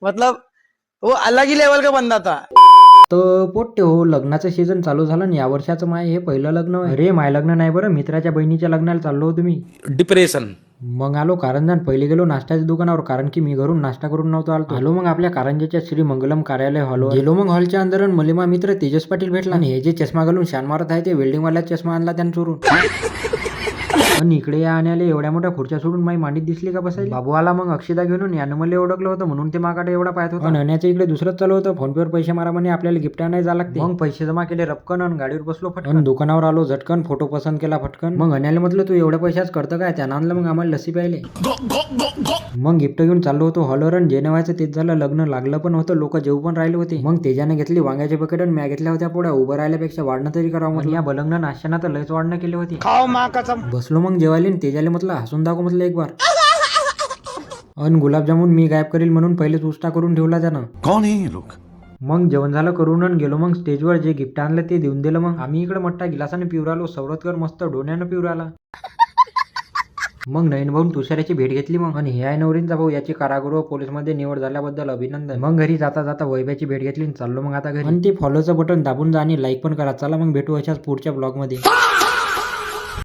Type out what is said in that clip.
मतलब वो अलग ही लेवल का बंदा था. तर पोट्टे हो, लग्नाचं सीझन चालू झालं आणि या वर्षाचं माय हे पहिलं लग्न आहे. अरे माय लग्न नाही बरं, मित्राच्या बहिणीच्या लग्नाला चाललो होतो मी. डिप्रेशन. मग आलो कारंजात. पहिले गेलो नाश्त्याच्या दुकानावर, कारण की मी घरून नाश्ता करून नव्हतो आलो मग आपल्या कारंजाच्या श्री मंगलम कार्यालय हॉलवर गेलो. मग हॉलच्या अंदर मले मा मित्र तेजस पाटील भेटला आणि हे जे चष्मा घालून शान मारत आहे ते वेल्डिंगवाला चष्मा आणला त्यानं चोरून. आणि इकडे या आण्याला एवढ्या मोठ्या खुर्च्या सोडून माई मांडीत दिसली का बसायला. बाबू आला मग अक्षिता घेऊन, यानं मला ओळखलं होतं म्हणून ते मागाडे एवढा पाहत होता. अण्याच्या इकडे दुसरंच चालू होतं, फोनपेवर पैसे मारा म्हणे आपल्याला गिफ्ट आणायला जावं लागते. मग पैसे जमा केले रपकन आणि गाडीवर बसलो फटकन. दुकानावर आलो झटकन, फोटो पसंत केला फटकन. मग अण्याला म्हटलं तू एवढ्या पैशाच करतं काय, त्यानं आणलं मग आम्हाला लस्सी प्यायले. मग गिफ्ट घेऊन चाललो होतो हॉलवर आणि जे व्हायचं तेच झालं. लग्न लागलं पण होतं, लोक जेव पण राहिले होते. मग तेजाने घेतली वांग्याचे बकेट आणि म्या घेतल्या होत्या पोळ्या. उभं राहिल्यापेक्षा वाढणं तरी करावं म्हटलं. या बलंगनं नाश्त्यानं तर लयच वाढणं केली होती. बसलो मग जेवायला. तेजाले म्हटलं हसून दाखव म्हटलं एक बार. अन गुलाबजामुन मी गायब करील म्हणून पहिलेच उष्टा करून ठेवला त्यानं. कौन है ये लोग? मग जेवण झालं करून आणि गेलो मग स्टेजवर. जे गिफ्ट आणलं ते देऊन दिलं. मग आम्ही इकडे मोठा गिलासाने पिऊ राहिलो, सवरतकर मस्त डोण्यानं पिऊ राहिला. मग नयन भाऊन तुषाराची भेट घेतली. मग आणि हे आहे नवरींचा भाऊ, याची कारागृह पोलीसमध्ये निवड झाल्याबद्दल अभिनंदन. मग घरी जाता जाता वैभ्याची भेट घेतली आणि चाललो मग आता घरी. आणि ते फॉलोचं बटन दाबून जा आणि लाईक पण करा. चला मग भेटू अशाच पुढच्या ब्लॉगमध्ये.